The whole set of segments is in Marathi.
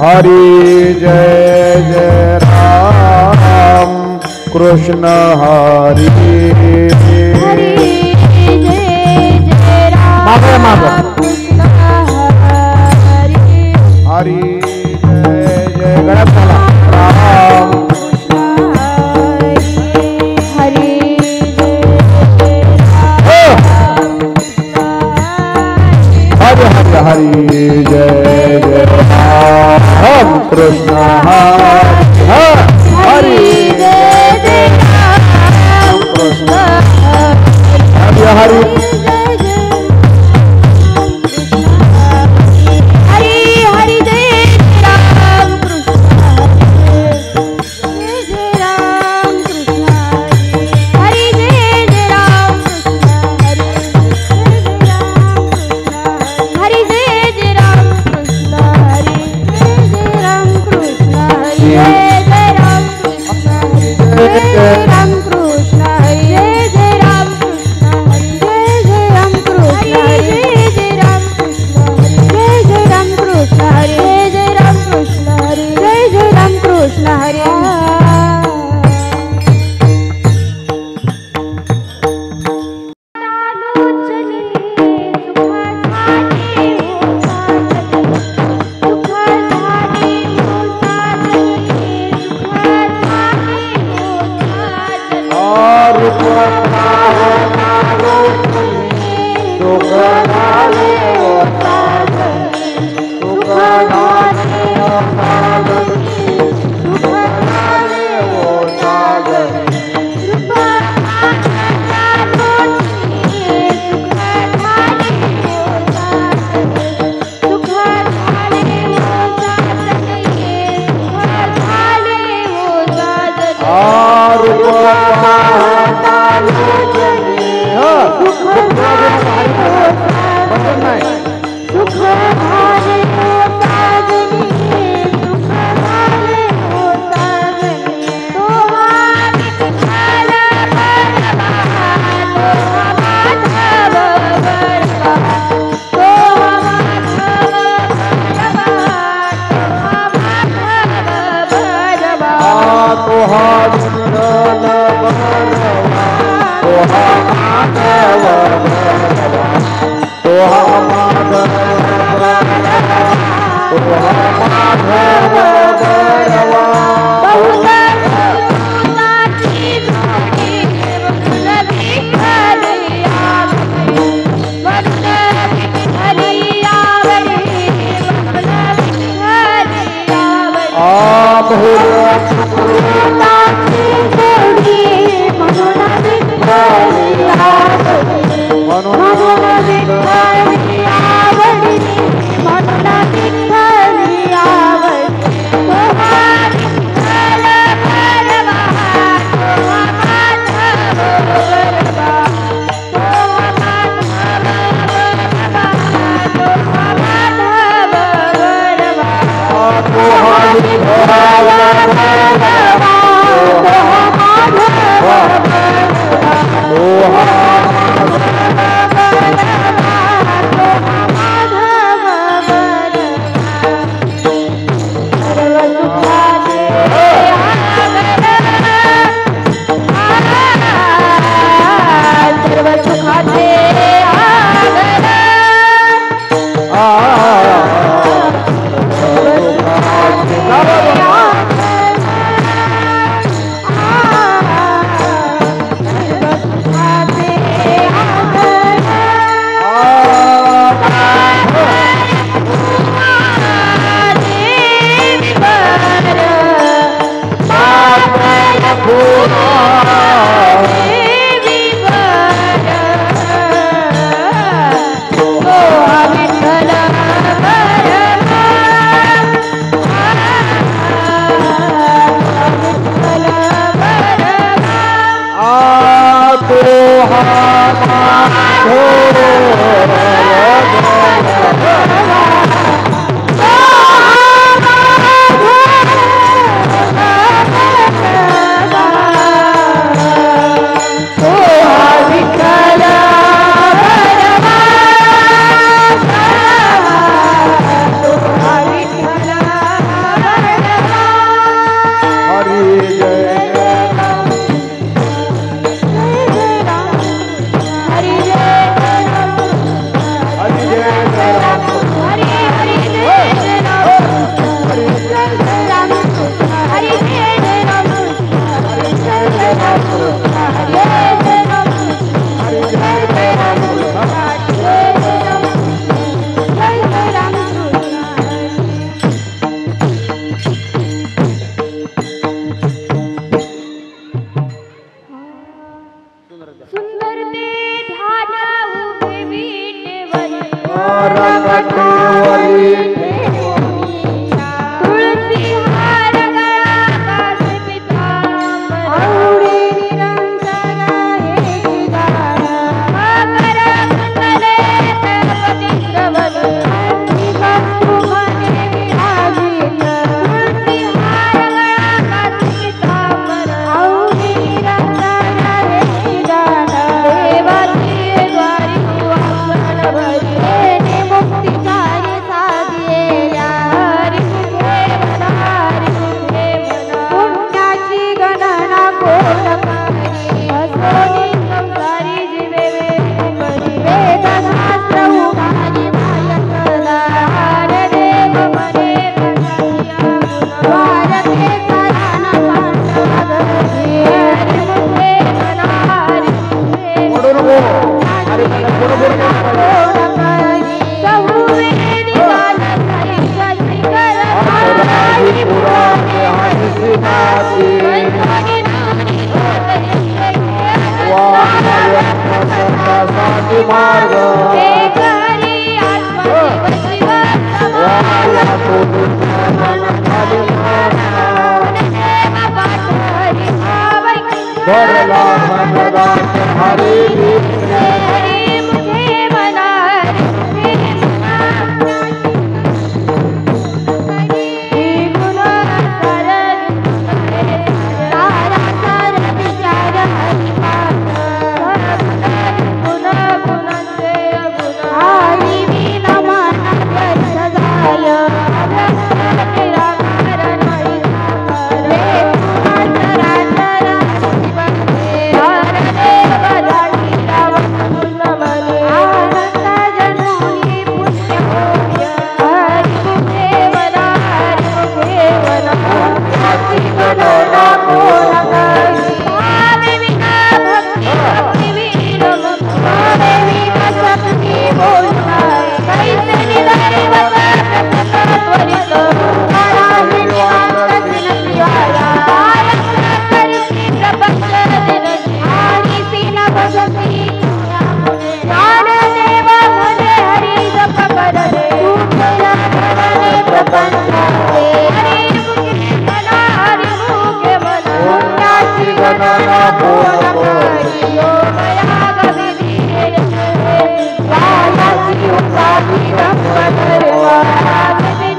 हरि जय जय राम कृष्ण हरि हरि जय जय राम कृष्ण हरि हरि जय जय गणेश राम हरि हरि हरि हरि जय जय राम कृष्ण हरि हरि जय जय राम कृष्ण हरि हरि हरि जय राम कृष्ण जय जय राम कृष्ण हरि जय जय राम कृष्ण हरि जय जय राम कृष्ण हरि जय जय राम कृष्ण हरि जय जय राम कृष्ण जय जय राम कृष्ण हरि जय जय राम कृष्ण हरि जय जय राम कृष्ण हरि जय जय राम कृष्ण हरि जय जय राम कृष्ण हरि जय जय राम कृष्ण हरि रंगठेवरी तुळसी हार गळा कास पितांबर आवडी निरंतर हे गाण मकर कुंडले गणपती श्रवण अंगी वस्तू मने विराजित तुळसी हार गळा कास पितांबर आवडी निरंतर हे गाण देवाची द्वारी वासण भरी मुक्तिकारी साधिया हरी मुखे मना हरी मुखे मना पुण्याची गणना कोण करी असोनी संसारी जीवे वेपरी वेदशास्त्र उभारी मायकला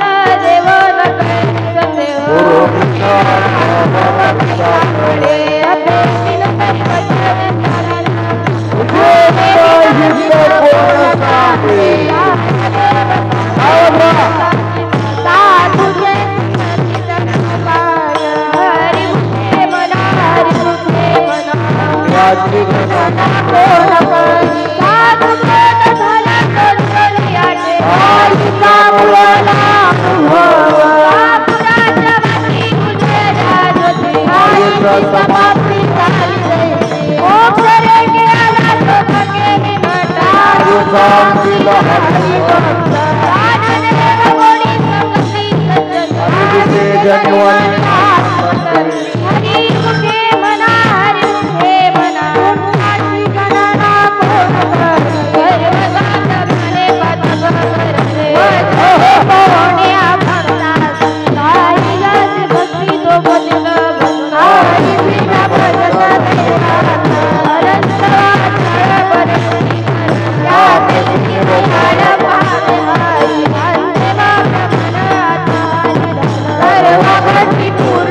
हार देव मने प्रसादिया भारते साधना पांडवागती हरी मुखे मना हरी मुखे मना Hare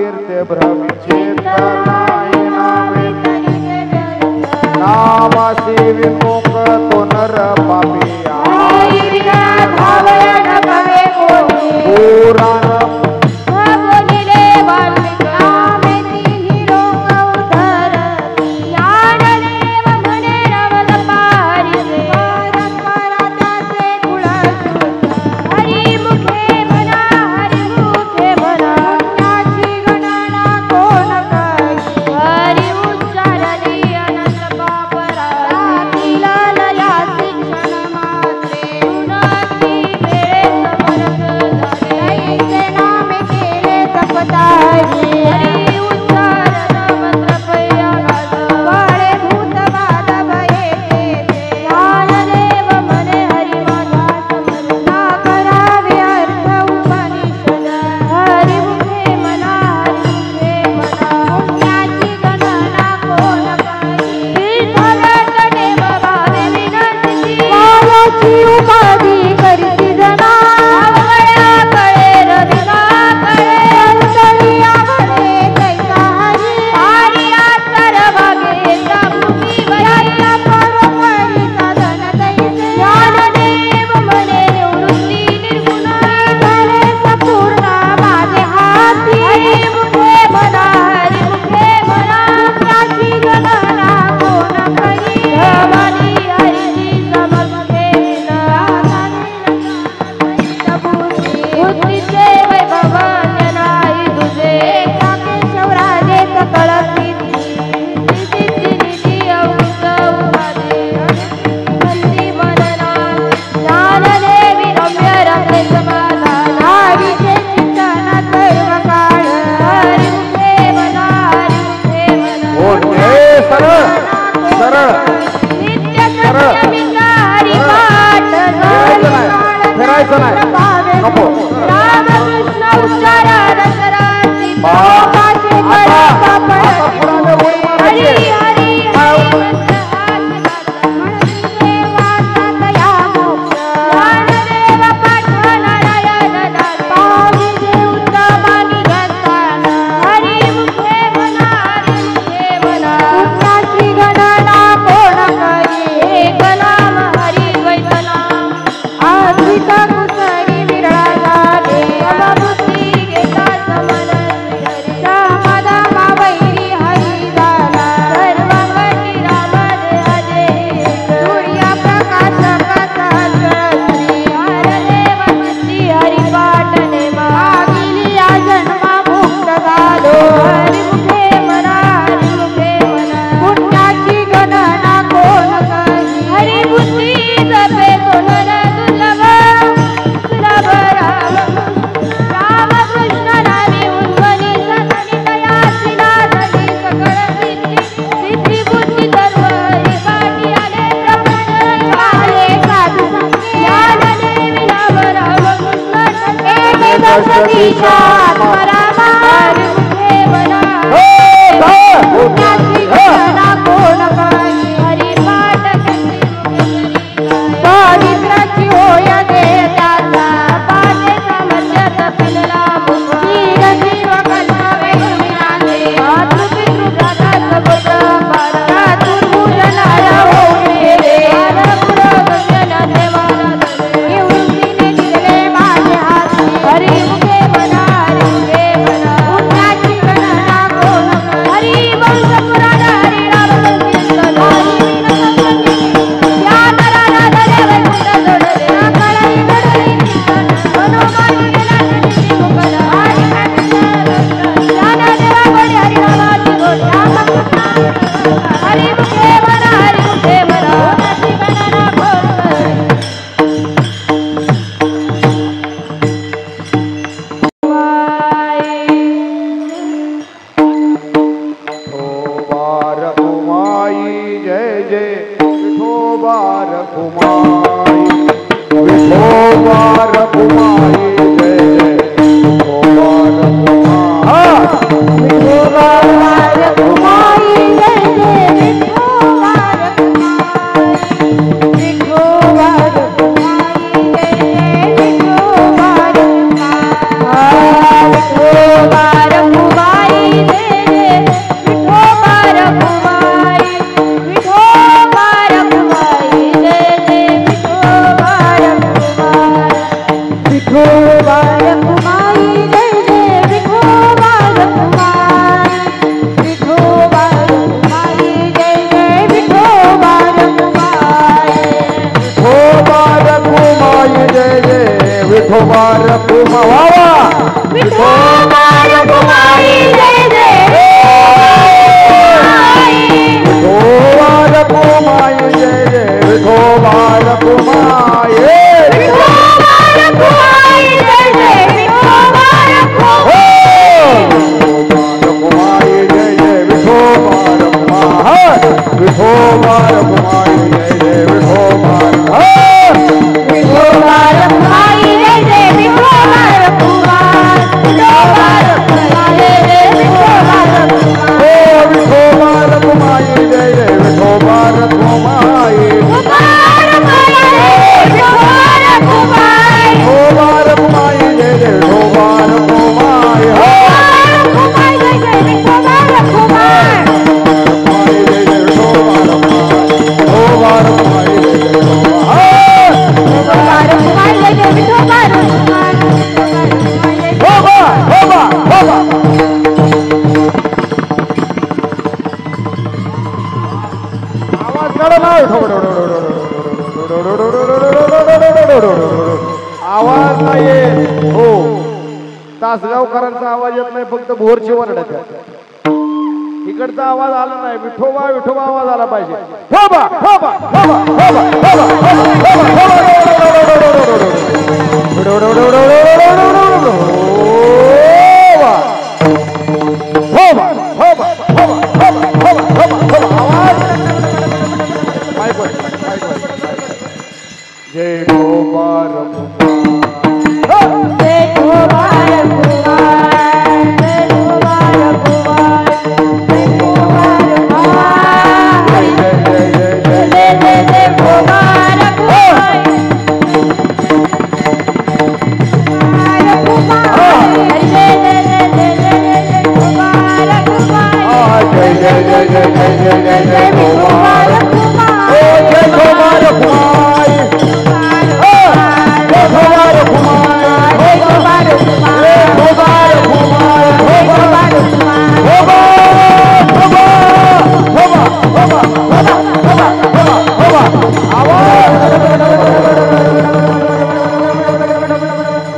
कीर्ते भ्रमिचित नाही नामे नामासी विमुख तो नर पापिया पुराण विठोबा रखुमाई विठोबा रखुमाई जय जय विठोबा आवाज नाही हो तासगावकरांचा आवाज येत नाही फक्त भोरची वरडत इकडचा आवाज आला नाही विठोबा विठोबा आवाज आला पाहिजे होबा होबा होबा होबा होबा जय गोपाल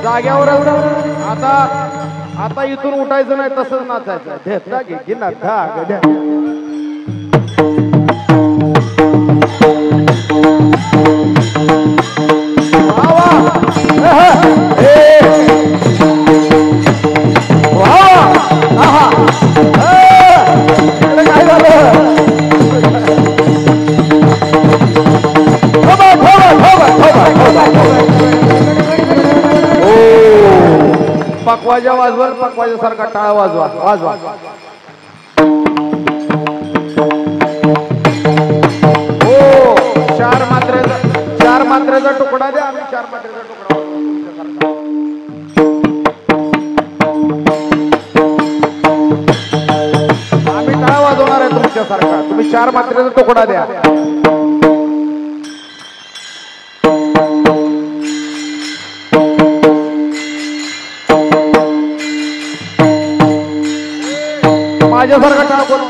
जाग्यावर आता इथून उठायचं नाही तसंच नाचायचं घेतला घे ना गड्या पकवाजा वाजवा पकवाजा सारखा टाळा वाजवा वाजवा हो चार मात्रेचा तुकडा द्या आम्ही 4 मात्रेचा तुकडा आम्ही टाळा वाजवणार आहे तुमच्यासारखा तुम्ही 4 मात्रेचा तुकडा द्या माझ्यासारखा टाळा बोल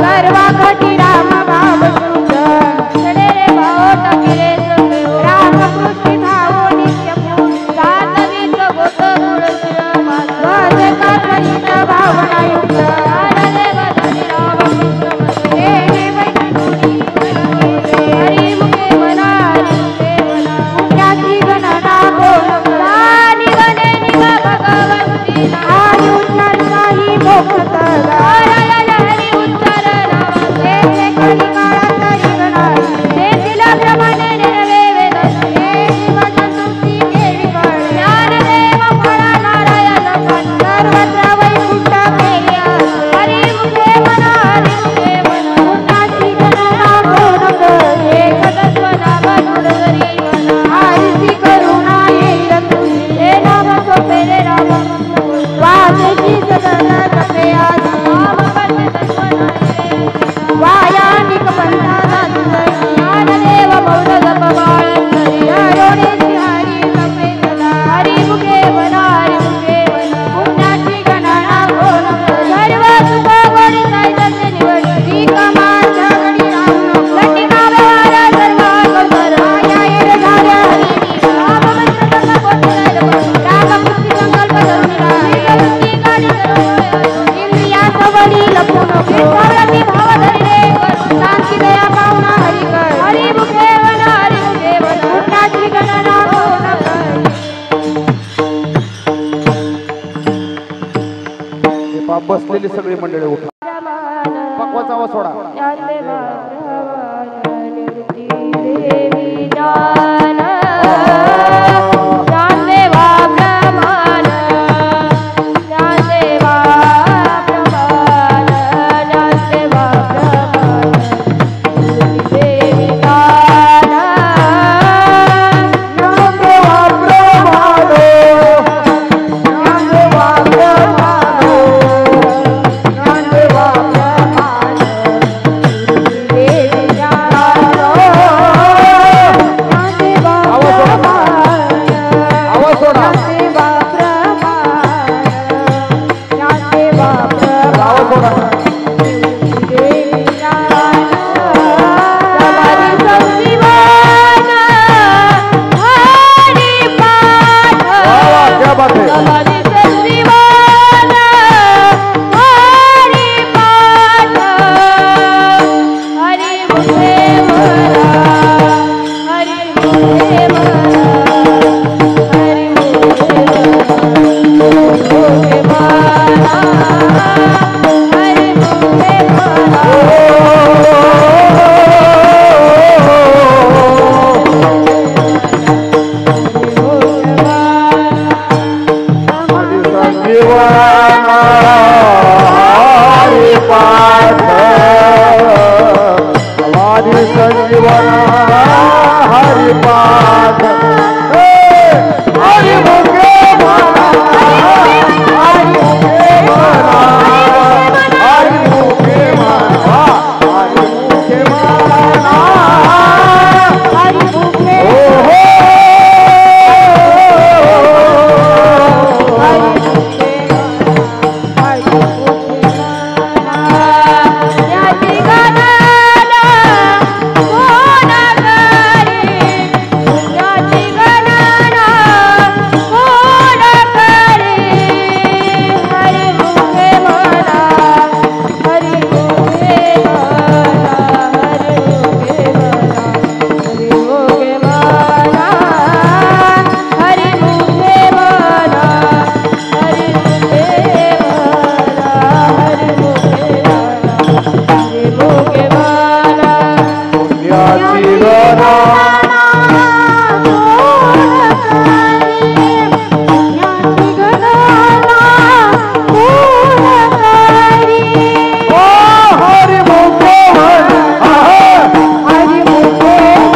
सर्वा घटी राम भाव सुत चढे रे भाव टाकी रे सखे राम कृष्ण भाव नित्य सातवीत गोत मूळ शिरमास वाजे काठीत भावना युक्त आनंदे वदनी राम कृष्ण हे वैकुंठी हरी मुखे मना पुण्याची गणना गोणी वने निगा भगवंती आयु काही मोक्षत हरी उच्चार नाम ते कली काळात रिगणा ते दिला प्रमाणे निर्वे वेद हे जीवन सुखी केळी फळ ज्ञानदेव फळ नारायण फळ सर्वत्र वैकुंठ केल्या हरी मुखे मना पुण्याची गणना कोण करे एकतत्व नाम गुरुहरी मना हरीची करुणा येईल तुझी हे नाम सोपे रे राम वाजेची सदन तपे आधी वायानिक पंथाना ज्ञानदेव बौद्ध जप बाळंतरी हरोणेची हरी तपे सदा हरी मुखे वना हरी मुखे वना पुण्याची गणना कोण सर्व सुख गोडी साहित्याचे निवड श्री कमान जगडी राम लटिका व्यवहार सर्व कर माया येड झाल्या हरी राम मंत्र कोण राम मुक्ती संकल्प धरुणी गाडी इंद्रिया सवडी लपून विश्वावरती भाव धरी रे शांती दया पावना हरी कर हरी मुखे वना हरी मुखे वना पुण्याची गणना कोण हे पाप बसलेली सगळी मंडळी उठा पकवाचा आवाज सोडा देवी जान जानदेवा ब्रह्मण जानदेवा ब्रह्मण जानदेवा ब्रह्मण देवी जान जानदेवा ब्रह्मण जानदेवा ब्रह्मण जानदेवा ब्रह्मण देवी जान जानदेवा आवाज सोडा जानदेवा ब्रह्मण जानदेवा ब्रह्मण आवाज सोडा देवी जान समाधी संजीवन हरि पाठ वाह वाह क्या बात है समाधी संजीवन हरि पाठ हरि मुखे मरा हरि मुखे मरा हरि मुखे मरा हरि मुखे जीवन हरि पाठ हमारी संजीवन हरि पाठ हरि मुखे मना हरि मुखे मना हरि मुखे मना हरि मुखे मना हरि मुखे याची गणना कोण करे याची गणना कोण करे हरि मुखे म्हणा हरि मुखे म्हणा हरि मुखे म्हणा हरि मुखे म्हणा हरि मुखे म्हणा हरि मुखे म्हणा हरि मुखे म्हणा हरि मुखे म्हणा पुण्याची गणना हरि मुखे मना हरि मुखे मना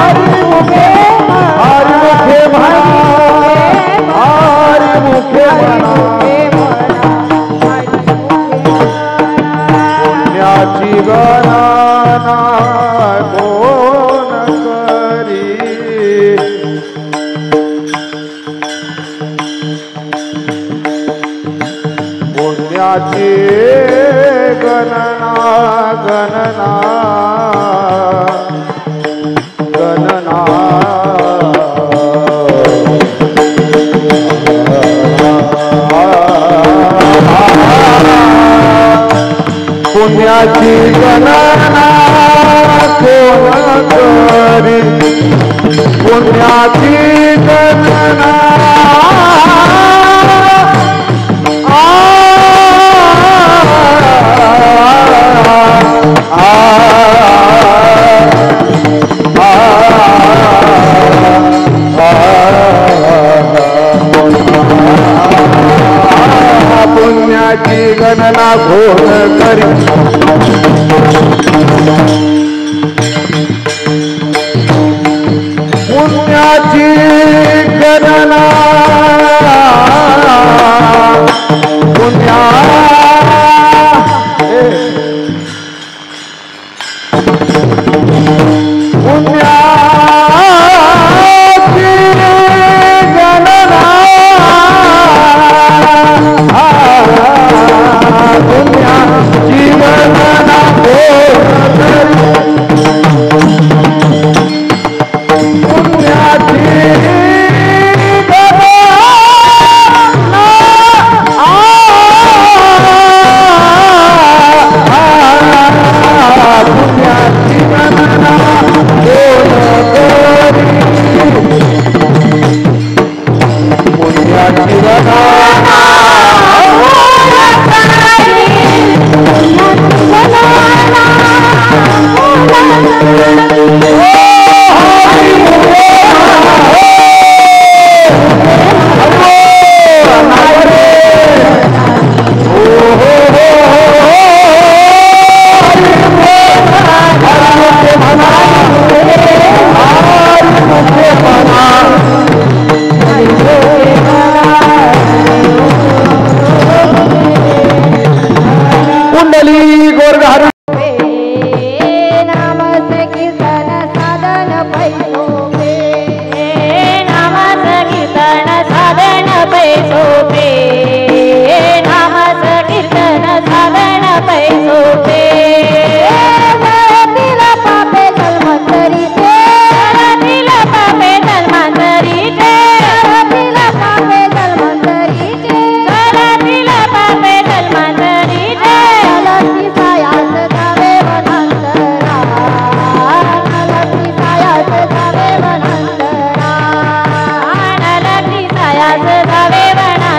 हरि मुखे हरि मुखे मना हरि मुखे मना पुण्याची गणना कोण करी पुण्याची गणना गणना गणना पुण्याची गणना कोण करी पुण्याची गणना पुण्याची गणना कोण करी पुण्याची गणना पुण्या पुण्याची गणना पुण्याची गणना जावे वनांतरा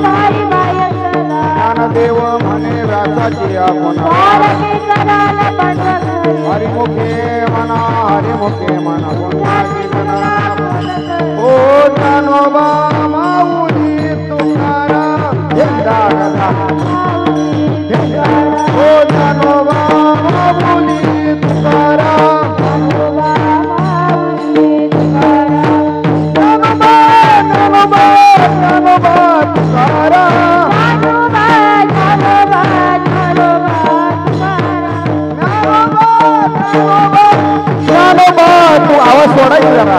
भारी बायसला ज्ञानदेव म्हणे व्यासाची आपण तारके कराला पंढरी हरिमुखे म्हणा पुण्याची ओ ज्ञानोबा माऊली तुकाराम ओ ज्ञानोबा माऊली तुकाराम ज्ञानोबा तुकाराम ज्ञानोबा तू आवाज सोडायचा जरा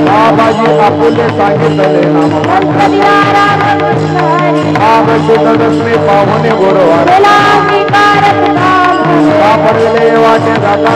बाबाजी आपुले सांगितले पाहुणे गुरुवार सापडले वाटे जाता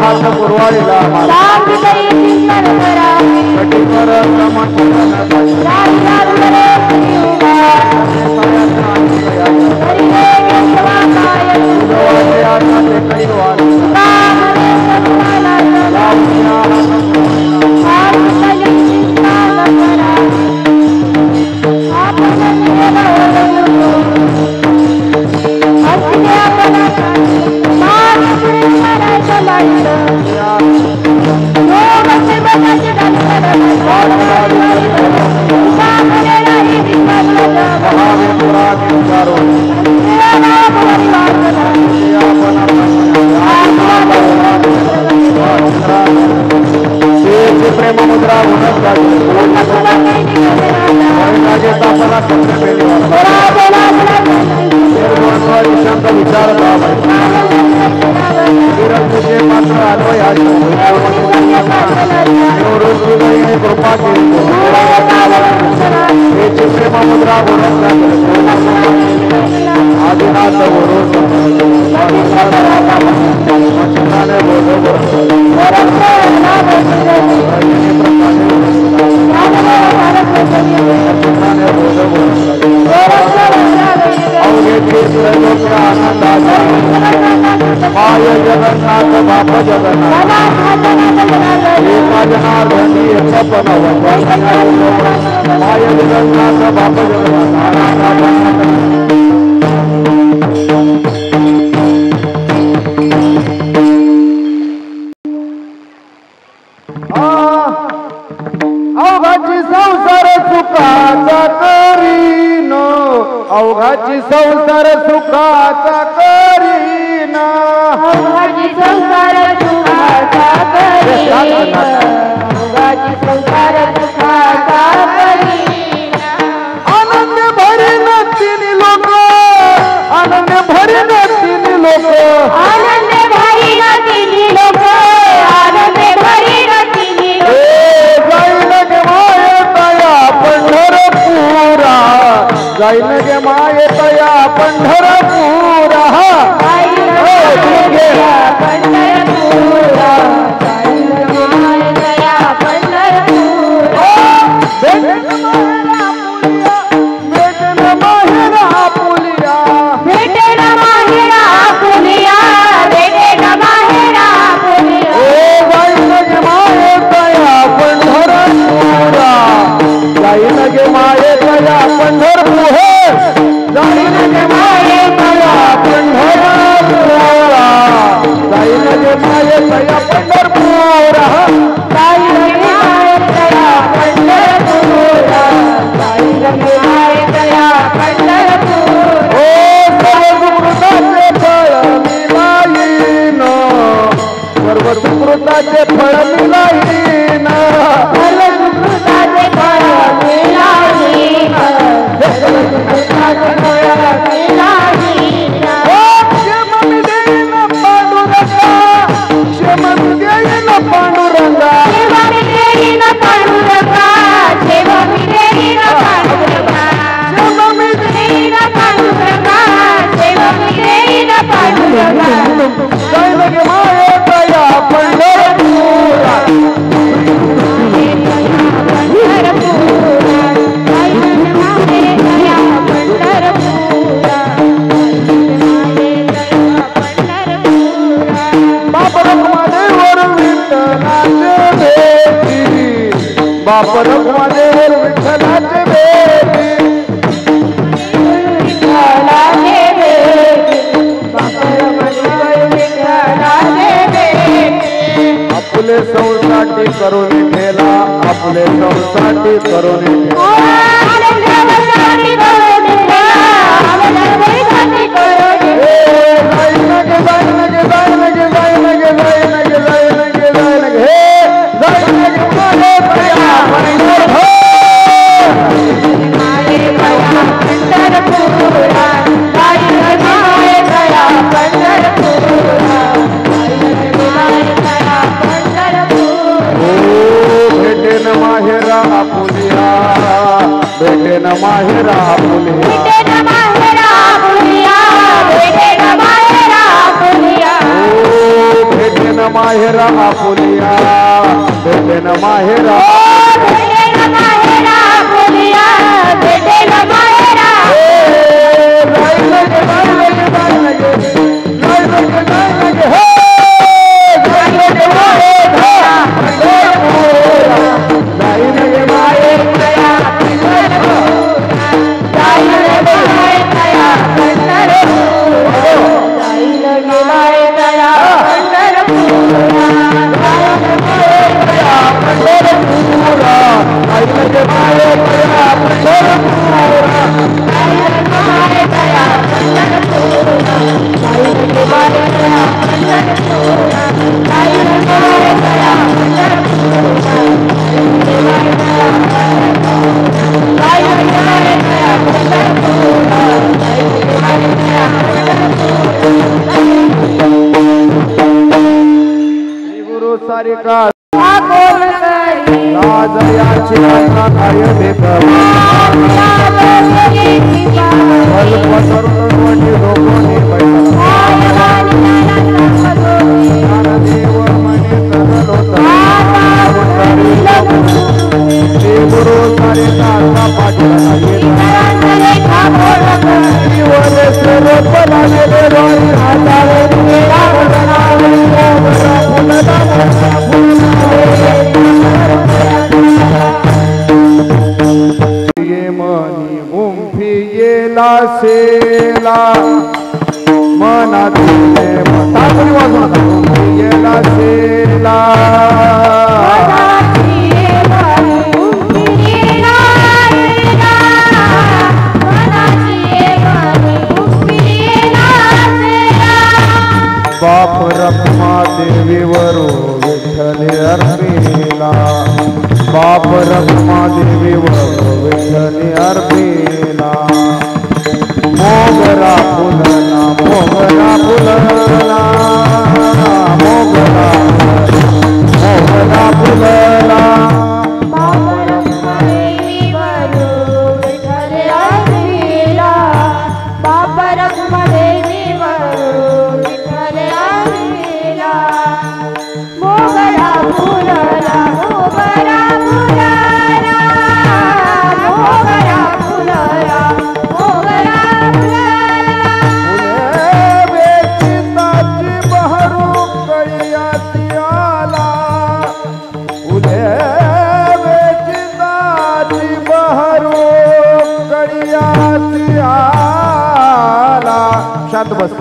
हात पुरवाडीला जगन्नाथ बाप जगन्नाथ एका जनार्दनी एकपन माय जगन्नाथ बाप जगन्नाथ अवघाची संसार सुखाचा करीनो अवघाची संसार सुखाचा लोक आनंद भरी न तिन्ही लोक आनंद भरी न तिन्ही लोक जाईन गे माये तया पंढरपुरा जाईन गे माये तया पंढरपुरा सुकृताचे फळ मिळाईन सुकृताचे फळ मिळाईन पांडुरंगा बाप रखुमादेवर विठ्ठलाचे बेटी आपले संसाठी करून ठेला आपले संसाठी करून माहेरा पुलिया भेटेन माहेरा पुलिया भेटेन माहेरा पुलिया भेटेन माहेरा पुलिया भेटेन माहेरा पुलिया भेटेन माहेरा गुरु सारिका राजयाची काय देत अल्प सर्वस्वची लोकोनी देव मने गुरु सारिका मनी गुंफी येला सेला मनात येला सेला बाप रखमा देवीवर विठ्ठल अर्पिला बाप रखमा देवीवर विठ्ठल अर्पिला मोगरा फुलना